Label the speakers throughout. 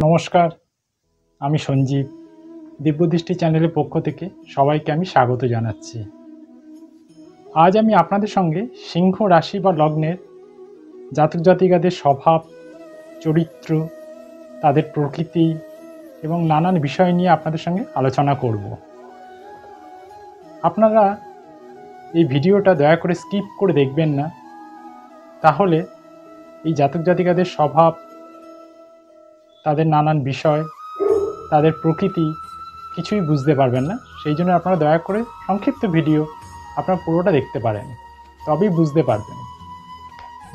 Speaker 1: নমস্কার, আমি সঞ্জীব। দিব্যদৃষ্টি চ্যানেলের পক্ষ থেকে সবাইকে আমি স্বাগত জানাচ্ছি। আজ আমি আপনাদের সঙ্গে সিংহ রাশি বা লগ্নের জাতক জাতিকাদের স্বভাব, চরিত্র, তাদের প্রকৃতি এবং নানান বিষয় নিয়ে আপনাদের সঙ্গে আলোচনা করব। আপনারা এই ভিডিওটা দয়া করে স্কিপ করে দেখবেন না, তাহলে এই জাতক জাতিকাদের স্বভাব, তাদের নানান বিষয়, তাদের প্রকৃতি কিছুই বুঝতে পারবেন না। সেই জন্য আপনারা দয়া করে সংক্ষিপ্ত ভিডিও আপনারা পুরোটা দেখতে পারেন, তবেই বুঝতে পারবেন।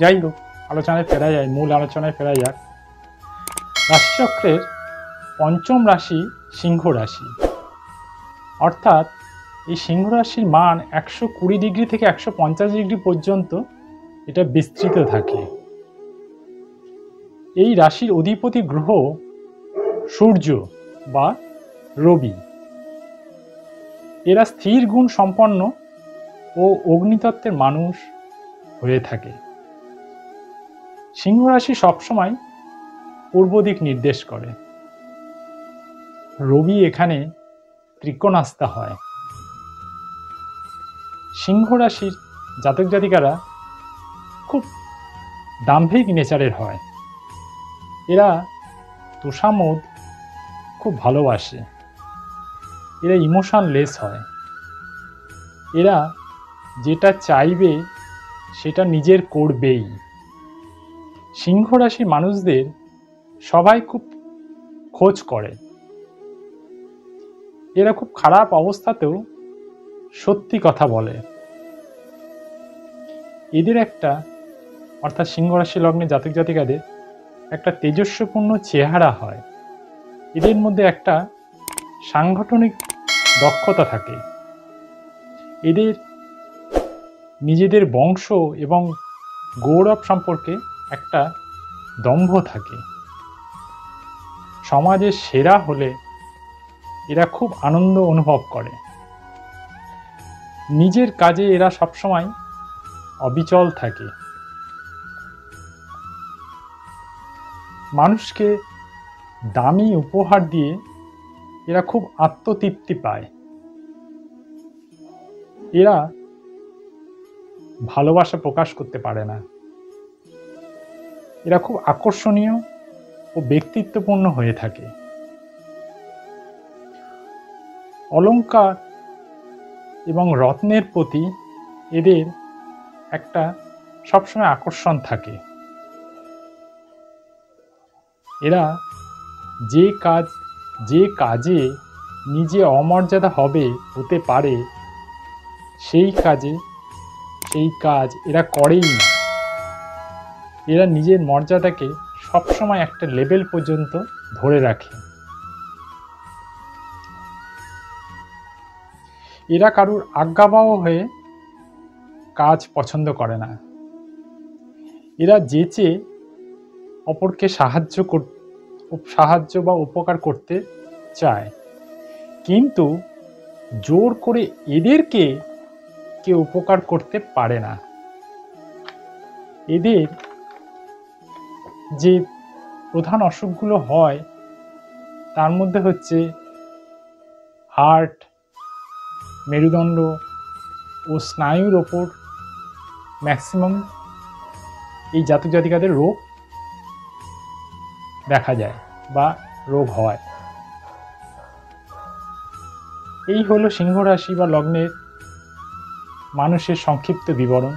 Speaker 1: যাই হোক, আলোচনায় ফেরা যায়, মূল আলোচনায় ফেরা যাক। রাশিচক্রের পঞ্চম রাশি সিংহ রাশি, অর্থাৎ এই সিংহ রাশির মান 120 ডিগ্রি থেকে 150 ডিগ্রি পর্যন্ত এটা বিস্তৃত থাকে। এই রাশির অধিপতি গ্রহ সূর্য বা রবি। এরা স্থির গুণ সম্পন্ন ও অগ্নিতত্ত্বের মানুষ হয়ে থাকে। সিংহ রাশি সবসময় পূর্ব দিক নির্দেশ করে। রবি এখানে ত্রিকোণাস্তা হয়। সিংহ রাশির জাতক জাতিকারা খুব দাম্ভিক নেচারের হয়। এরা তোষামোদ খুব ভালোবাসে। এরা ইমোশনলেস হয়। এরা যেটা চাইবে সেটা নিজের করবেই। সিংহ রাশির মানুষদের সবাই খুব খোঁজ করে। এরা খুব খারাপ অবস্থাতেও সত্যি কথা বলে। এদের একটা, অর্থাৎ সিংহ রাশি লগ্নে জাতক জাতিকাদের একটা তেজস্বপূর্ণ চেহারা হয়। এদের মধ্যে একটা সাংগঠনিক দক্ষতা থাকে। এদের নিজেদের বংশ এবং গৌরব সম্পর্কে একটা দম্ভ থাকে। সমাজের সেরা হলে এরা খুব আনন্দ অনুভব করে। নিজের কাজে এরা সবসময় অবিচল থাকে। মানুষকে দামি উপহার দিয়ে এরা খুব আত্মতৃপ্তি পায়। এরা ভালোবাসা প্রকাশ করতে পারে না। এরা খুব আকর্ষণীয় ও ব্যক্তিত্বপূর্ণ হয়ে থাকে। অলংকার এবং রত্নের প্রতি এদের একটা সবসময় আকর্ষণ থাকে। এরা যে কাজে নিজে অমর্যাদা হতে পারে সেই কাজ এরা করেই না। এরা নিজের মর্যাদাকে সবসময় একটা লেভেল পর্যন্ত ধরে রাখে। এরা কারুর আজ্ঞাবহ হয়ে কাজ পছন্দ করে না। এরা যেচে অপরকে সাহায্য বা উপকার করতে চায়, কিন্তু জোর করে এদেরকে কেউ উপকার করতে পারে না। এদের যে প্রধান অসুখগুলো হয় তার মধ্যে হচ্ছে হার্ট, মেরুদণ্ড ও স্নায়ুর ওপর ম্যাক্সিমাম এই জাতক জাতিকাদের রোগ দেখা যায় বা রোগ হয়। এই হলো সিংহ রাশি বা লগ্নের মানুষের সংক্ষিপ্ত বিবরণ।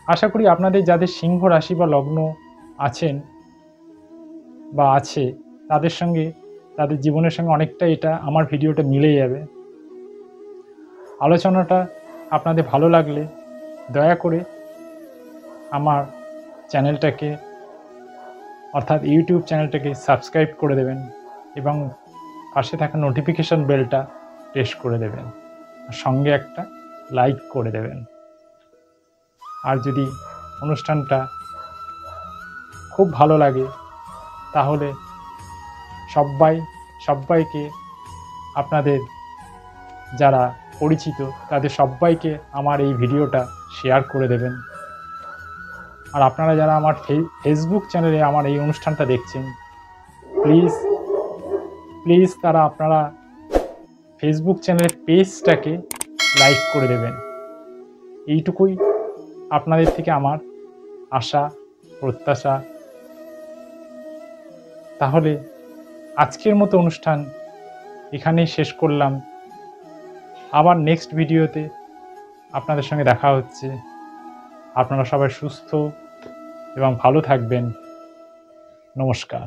Speaker 1: আশা করি আপনাদের যাদের সিংহ রাশি বা লগ্ন আছেন বা আছে, তাদের সঙ্গে, তাদের জীবনের সঙ্গে অনেকটা এটা আমার ভিডিওটা মিলে যাবে। আলোচনাটা আপনাদের ভালো লাগলে দয়া করে আমার চ্যানেলটাকে, অর্থাৎ ইউটিউব চ্যানেলটাকে সাবস্ক্রাইব করে দেবেন এবং পাশে থাকা নোটিফিকেশন বেলটা প্রেস করে দেবেন, আর সঙ্গে একটা লাইক করে দেবেন। আর যদি অনুষ্ঠানটা খুব ভালো লাগে তাহলে সবাইকে আপনাদের যারা পরিচিত তাদের সবাইকে আমার এই ভিডিওটা শেয়ার করে দেবেন। আর আপনারা যারা আমার ফেসবুক চ্যানেলে আমার এই অনুষ্ঠানটা দেখছেন, প্লিজ তারা আপনারা ফেসবুক চ্যানেলের পেজটাকে লাইক করে দেবেন। এইটুকুই আপনাদের থেকে আমার আশা, প্রত্যাশা। তাহলে আজকের মতো অনুষ্ঠান এখানেই শেষ করলাম। আবার নেক্সট ভিডিওতে আপনাদের সঙ্গে দেখা হচ্ছে। আপনারা সবাই সুস্থ এবং ভালো থাকবেন। নমস্কার।